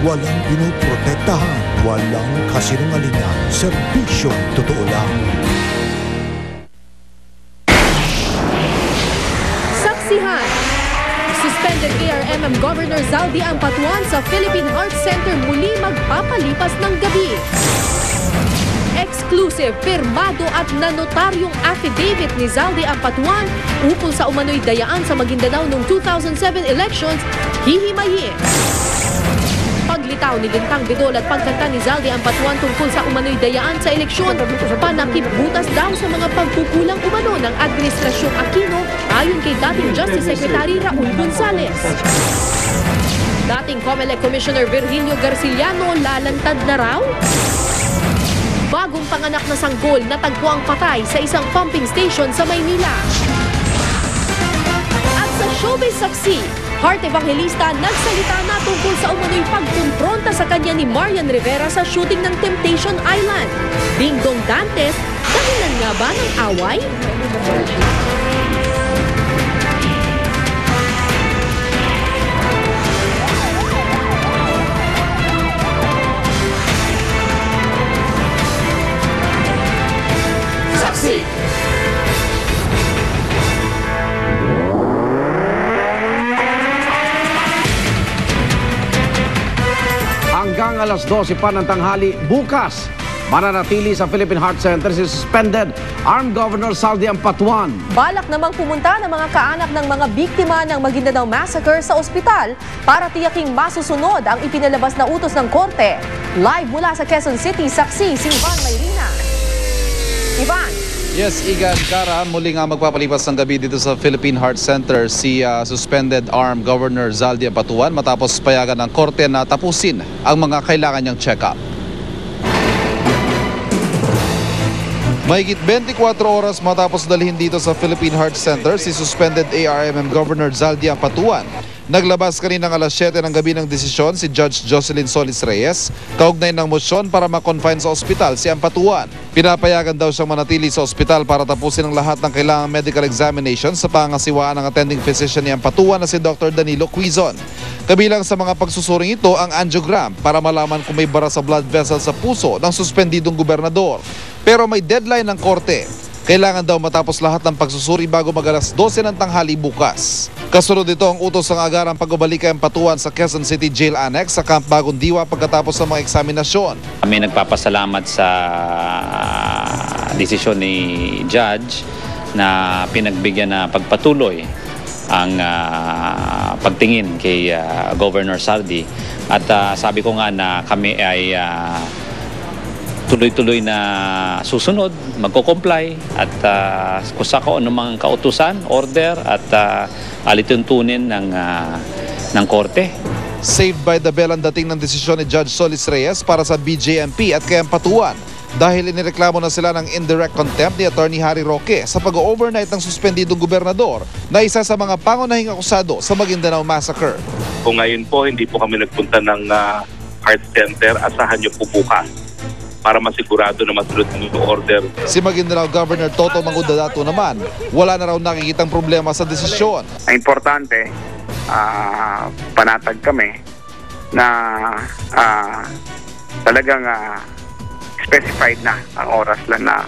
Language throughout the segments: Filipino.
walang pinoprotektahan, walang kasinungalingan, serbisyong totoo lang. Saksihan! Suspended ARMM Governor Zaldi Ampatuan sa Philippine Heart Center muli magpapalipas ng gabi. Exclusive, pirmado at nanotaryong affidavit ni Zaldi Ampatuan ukol sa umano'y dayaan sa Maguindanao noong 2007 elections, hihimayin. Paglitaw ni Lintang Bidol at pagkanta ni Zaldi Ampatuan tungkol sa umano'y dayaan sa eleksyon, panakip-butas daw sa mga pagkukulang umano ng Administrasyong Aquino ayon kay dating Justice Secretary Raul Gonzales. Dating COMELEC Commissioner Virgilio Garciliano lalantad na raw? Bagong panganak na sanggol natagpuang patay sa isang pumping station sa Maynila. At sa showbiz saksi, Heart Evangelista nagsalita na tungkol sa umano'y pagkumpronta sa kanya ni Marian Rivera sa shooting ng Temptation Island. Dingdong Dantes, dahilan nga ba ng away? Hanggang alas 12 pa ng tanghali bukas, mananatili sa Philippine Heart Center si suspended Armed Governor Zaldi Ampatuan. Balak namang pumunta ng mga kaanak ng mga biktima ng Maguindanao Massacre sa ospital para tiyaking masusunod ang ipinalabas na utos ng korte. Live mula sa Quezon City, saksi si Ivan Mayrina. Ivan. Yes, Igan Cara, muli nga magpapalipas ng gabi dito sa Philippine Heart Center si suspended Armed Governor Zaldi Ampatuan matapos payagan ng korte na tapusin ang mga kailangan niyang check-up. Mahigit 24 oras matapos dalhin dito sa Philippine Heart Center si suspended ARMM Governor Zaldi Ampatuan. Naglabas kaninang alas 7 ng gabi ng desisyon si Judge Jocelyn Solis Reyes kaugnay ng motion para ma-confine sa ospital si Ampatuan. Pinapayagan daw siyang manatili sa ospital para tapusin ang lahat ng kailangang medical examination sa pangasiwaan ng attending physician ni Ampatuan na si Dr. Danilo Quizon. Kabilang sa mga pagsusuring ito ang angiogram para malaman kung may bara sa blood vessel sa puso ng suspendidong gobernador. Pero may deadline ng korte. Kailangan daw matapos lahat ng pagsusuri bago mag-alas 12 ng tanghali bukas. Kasunod ito ang utos ng agarang pagbabalik kay Ampatuan sa Quezon City Jail Annex sa Camp Bagong Diwa pagkatapos ng mga eksaminasyon. Kami nagpapasalamat sa desisyon ni Judge na pinagbigyan na pagpatuloy ang pagtingin kay Governor Zaldi. At sabi ko nga na kami ay tuloy-tuloy na susunod, magko-comply at kung sa anumang kautusan, order at alituntunin ng korte. Saved by the bell ang dating ng desisyon ni Judge Solis Reyes para sa BJMP at kay Ampatuan dahil inireklamo na sila ng indirect contempt ni Attorney Harry Roque sa pag-overnight ng suspendidong gobernador na isa sa mga pangunahing akusado sa Maguindanao Massacre. Kung ngayon po, hindi po kami nagpunta ng Heart Center, asahan niyo po bukas para masigurado na masunod ng order. Si Maguindanao Governor Toto Mangudadato naman, wala na raw nakikitang problema sa desisyon. Ang importante, panatag kami na talagang specified na ang oras lang na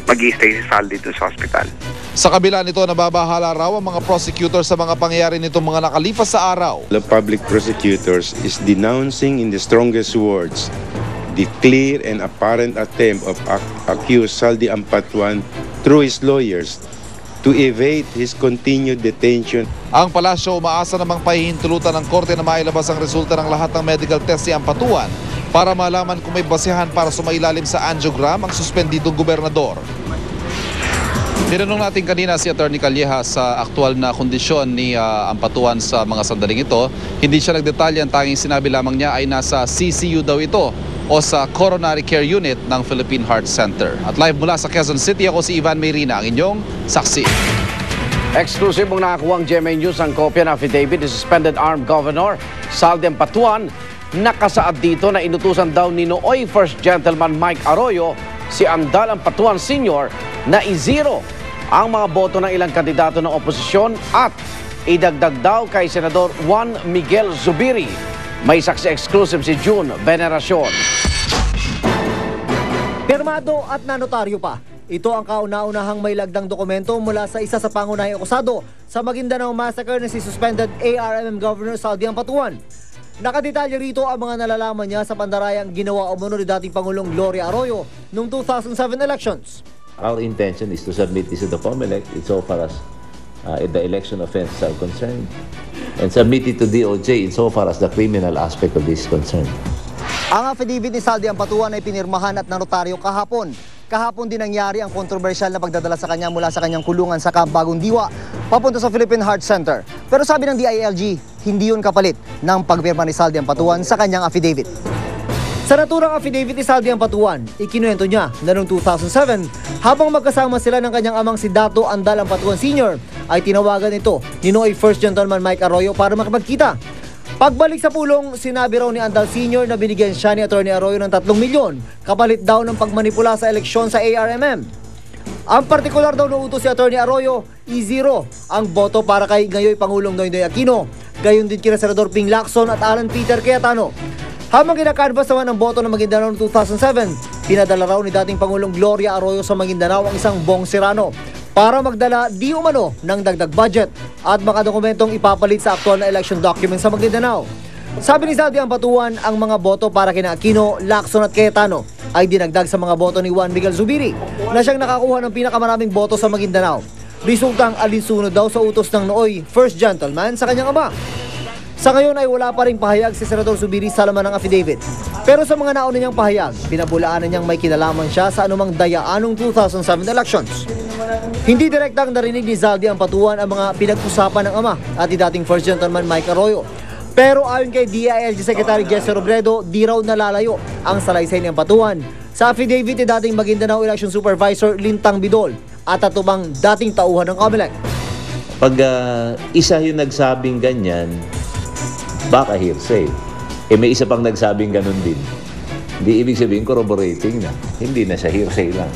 mag-i-stay si Zaldi dito sa hospital. Sa kabila nito, nababahala raw ang mga prosecutors sa mga pangyayari nitong mga nakalipas sa araw. The public prosecutors is denouncing in the strongest words the clear and apparent attempt of accused Zaldi Ampatuan through his lawyers to evade his continued detention. Ang palasyo umaasa namang pahihintulutan ng korte na mailabas ang resulta ng lahat ng medical test ni Ampatuan para malaman kung may basehan para sumailalim sa angiogram ang suspendidong gobernador. Tinanong natin kanina si Attorney Calleja sa aktual na kondisyon ni Ampatuan sa mga sandaling ito. Hindi siya nagdetalye, ang tanging sinabi lamang niya ay nasa CCU daw ito o sa Coronary Care Unit ng Philippine Heart Center. At live mula sa Quezon City, ako si Ivan Mayrina, ang inyong saksi. Exclusive mong nakakuha ang GMA News ang kopya ng affidavit ni suspended Armed Governor Zaldi Ampatuan. Nakasaad dito na inutusan daw ni Nooy First Gentleman Mike Arroyo si Andal Ampatuan Sr. na i-zero ang mga boto ng ilang kandidato ng oposisyon at idagdag daw kay Senador Juan Miguel Zubiri May saksi exclusive si June Veneracion. Pirmado at nanotaryo pa. Ito ang kauna-unahang may lagdang dokumento mula sa isa sa pangunahing akusado sa Maguindanao Massacre na si suspended ARMM Governor Saldi Ampatuan. Nakadetalye rito ang mga nalalaman niya sa pandarayang ginawa umano ni dating Pangulong Gloria Arroyo noong 2007 elections. Our intention is to submit this to the COMELEC insofar as the election offenses are concerned, and submit it to DOJ insofar as the criminal aspect of this is concerned. Ang affidavit ni Saldi Ampatuan ay pinirmahan at nanotaryo kahapon. Kahapon din nangyari ang kontrobersyal na pagdadala sa kanya mula sa kanyang kulungan sa Camp Bagong Diwa papunta sa Philippine Heart Center. Pero sabi ng DILG, hindi yun kapalit ng pagpirma ni Saldi Ampatuan sa kanyang affidavit. Sa naturang affidavit ni Saldi Ampatuan, ikinuwento niya na noong 2007, habang magkasama sila ng kanyang amang si Dato Andal Ampatuan Sr., ay tinawagan ito ni Noy First Gentleman Mike Arroyo para makipagkita. Pagbalik sa pulong, sinabi raw ni Andal Sr. na binigyan siya ni Atty. Arroyo ng 3 milyon kapalit daw ng pagmanipula sa eleksyon sa ARMM. Ang partikular daw na utos si Atty. Arroyo, i-0 ang boto para kay ngayoy Pangulong Noynoy Aquino, gayon din kina Senador Ping Lacson at Alan Peter Cayetano. Habang kinakanvas naman ang boto ng Maguindanao noong 2007, pinadala raw ni dating Pangulong Gloria Arroyo sa Maguindanao ang isang Bong Serrano para magdala di umano ng dagdag budget at makadokumentong ipapalit sa aktual na election documents sa Maguindanao. Sabi ni Saldi Ampatuan, ang mga boto para kina Aquino, Lacson at Cayetano ay dinagdag sa mga boto ni Juan Miguel Zubiri na siyang nakakuha ng pinakamaraming boto sa Maguindanao. Resultang alinsunod daw sa utos ng nooy First Gentleman sa kanyang ama. Sa ngayon ay wala pa ring pahayag si Senador Zubiri sa laman ng affidavit. Pero sa mga nauna niyang pahayag, pinabulaanan niyang may kinalaman siya sa anumang dayaanong 2007 elections. Hindi direktang narinig ni Saldi Ampatuan ang mga pinag-usapan ng ama at ni dating First Gentleman Mike Arroyo. Pero ayon kay DILG Secretary Jesse Robredo, di raw nalalayo ang salaysay ni Ampatuan sa affidavit ni dating Maguindanao Election Supervisor Lintang Bidol at atubang dating tauhan ng COMELEC. Pag isa yung nagsabing ganyan, baka hearsay. May isa pang nagsabing ganun din. Hindi ibig sabihin corroborating na. Hindi na siya hearsay lang.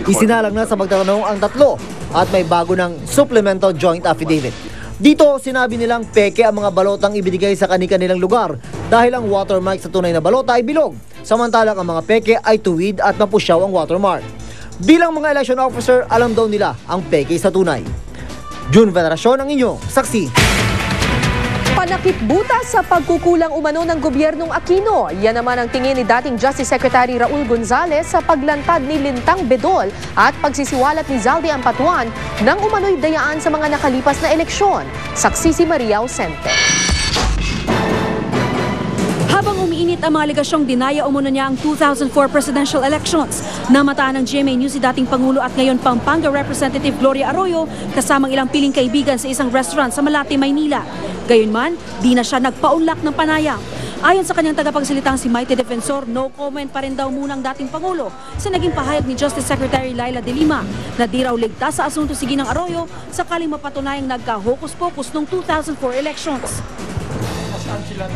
Isinalang na sa magtatanong ang tatlo at may bago ng supplemental joint affidavit. Dito, sinabi nilang peke ang mga balotang ibinigay sa kanilang lugar dahil ang watermark sa tunay na balota ay bilog, samantalang ang mga peke ay tuwid at mapusyaw ang watermark. Bilang mga election officer, alam daw nila ang peke sa tunay. June Veneracion ang inyong saksi. Panakipbutas sa pagkukulang umano ng gobyernong Aquino. Yan naman ang tingin ni dating Justice Secretary Raul Gonzales sa paglantad ni Lintang Bedol at pagsisiwalat ni Saldi Ampatuan ng umano'y dayaan sa mga nakalipas na eleksyon. Saksi si Maria Ausente. Habang umiinit ang mga alegasyong dinaya umano niya ang 2004 presidential elections, namataan ng GMA News si dating Pangulo at ngayon Pampanga Representative Gloria Arroyo kasamang ilang piling kaibigan sa isang restaurant sa Malate, Maynila. Gayunman, di na siya nagpaunlak ng panayam. Ayon sa kanyang tagapagsilitang si Mighty Defensor, no comment pa rin daw muna ang dating Pangulo sa naging pahayag ni Justice Secretary Laila De Lima na di raw ligtas sa asunto si Ginang Arroyo sakaling mapatunayang nagka-hokus-pokus noong 2004 elections.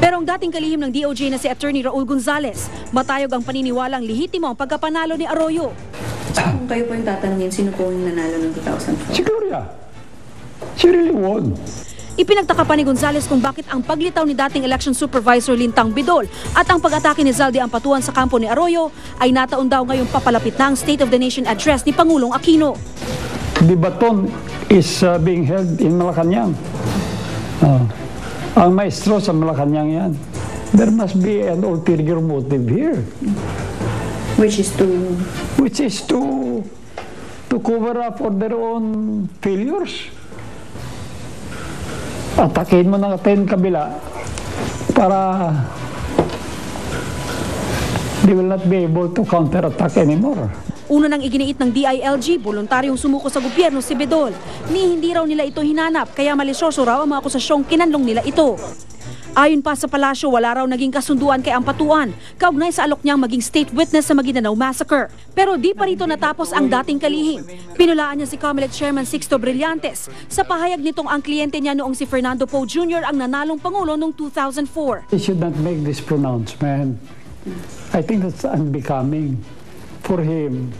Pero ang dating kalihim ng DOJ na si Attorney Raul Gonzales, matayog ang paniniwalang lehitimo ang pagkapanalo ni Arroyo. Kung kayo po yung tatanungin, sino po yung nanalo ng 2004? Si Gloria. She really won. Ipinagtaka pa ni Gonzales kung bakit ang paglitaw ni dating election supervisor Lintang Bidol at ang pag-atake ni Saldi Ampatuan sa kampo ni Arroyo ay nataon daw ngayong papalapit na ang State of the Nation address ni Pangulong Aquino. The baton is being held in Malacanang. Ang maestro sa Malacanang yan. There must be an ulterior motive here. Which is to cover up for their own failures. Atakin mo natin kabila para they will not be able to counterattack anymore. Una nang iginiit ng DILG, voluntaryong sumuko sa gobyerno si Bedol. Hindi raw nila ito hinanap, kaya malisyoso raw ang mga akusasyong kinanlong nila ito. Ayon pa sa palasyo, wala raw naging kasunduan kay Ampatuan, kaugnay sa alok niyang maging state witness sa Maguindanao Massacre. Pero di pa rito natapos ang dating kalihim. Pinulaan niya si COMELEC Chairman Sixto Brillantes sa pahayag nitong ang kliyente niya noong si Fernando Poe Jr. ang nanalong Pangulo noong 2004. He should not make this pronouncement. I think that's unbecoming for him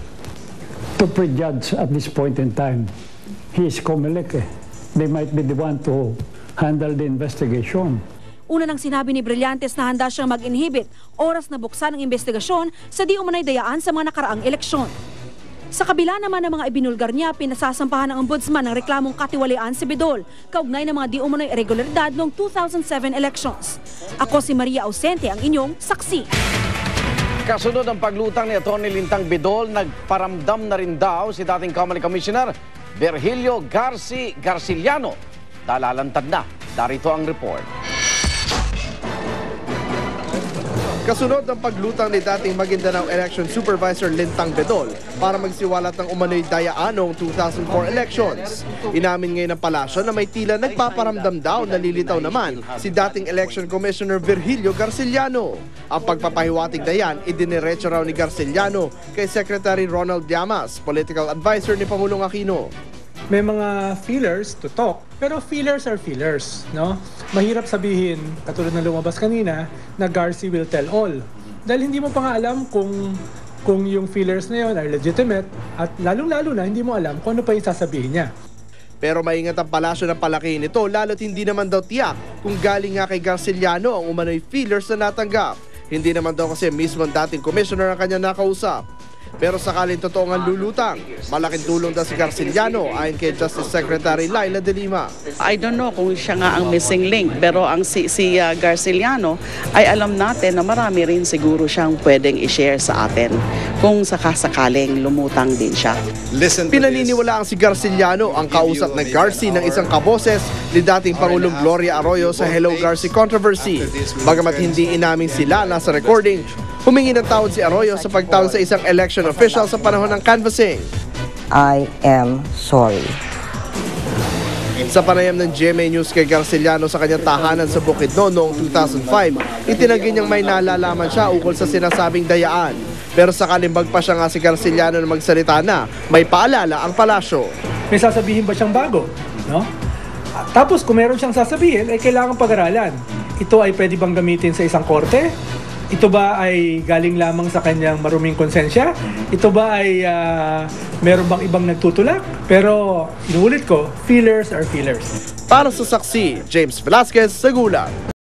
to prejudge at this point in time. He is COMELEC. They might be the one to handle the investigation. Una nang sinabi ni Brillantes na handa siyang mag-inhibit oras na buksan ang investigasyon sa di umunay dayaan sa mga nakaraang eleksyon. Sa kabila naman ng mga ibinulgar niya, pinasasampahan ng ombudsman ng reklamong katiwalian si Bidol, kaugnay ng mga di umano'y irregularidad noong 2007 elections. Ako si Maria Ausente, ang inyong saksi. Kasunod ang paglutang ni Atty. Lintang Bidol, nagparamdam na rin daw si dating Comelec Commissioner Virgilio Garciliano. Nalalantad na. Darito ang report. Kasunod ng paglutang ni dating Maguindanao Election Supervisor Lintang Bidol para magsiwalat ng umano'y dayaan noong 2004 elections. Inamin ngayon ng palasyo na may tila nagpaparamdam daw na lilitaw naman si dating Election Commissioner Virgilio Garciliano. Ang pagpapahiwatig na yan, idiniretso raw ni Garciliano kay Secretary Ronald Llamas, political advisor ni Pangulong Aquino. May mga feelers to talk, pero feelers are feelers, no? Mahirap sabihin, katulad na lumabas kanina, na Garci will tell all. Dahil hindi mo pa nga alam kung yung feelers na yun are legitimate at lalong-lalo na hindi mo alam kung ano pa yung sasabihin niya. Pero maingat ang palasyo ng palakihin nito, lalo't hindi naman daw tiyak kung galing nga kay Garciliano ang umano'y feelers na natanggap. Hindi naman daw kasi mismo ang dating commissioner ang kanya nakausap. Pero sakaling totoo ang lulutang, malaking tulong daw si Garciliano ayon kay Justice Secretary Laila De Lima. I don't know kung siya nga ang missing link, pero ang si Garciliano ay alam natin na marami rin siguro siyang pwedeng i-share sa atin kung sakasakaling lumutang din siya. Pinaniniwala ang si Garciliano ang kausap na Garci ng isang kaboses ni dating Pangulong Gloria Arroyo sa Hello Garci controversy. Bagamat hindi inamin sila nasa recording, humingi ng tawad si Arroyo sa pagtawag sa isang election official sa panahon ng canvassing. I am sorry. Sa panayam ng GMA News kay Garciliano sa kanyang tahanan sa Bukidnon noong 2005, itinanggi niyang may nalalaman siya ukol sa sinasabing dayaan. Pero sakaling bagpa siya nga si Garciliano na magsalita na, may paalala ang palasyo. May sasabihin ba siyang bago? No? Tapos kung meron siyang sasabihin, ay kailangan pag-aralan. Ito ay pwede bang gamitin sa isang korte? Ito ba ay galing lamang sa kanyang maruming konsensya? Ito ba ay meron bang ibang nagtutulak? Pero inuulit ko, feelers are feelers. Para sa saksi, James Velasquez, Sagula.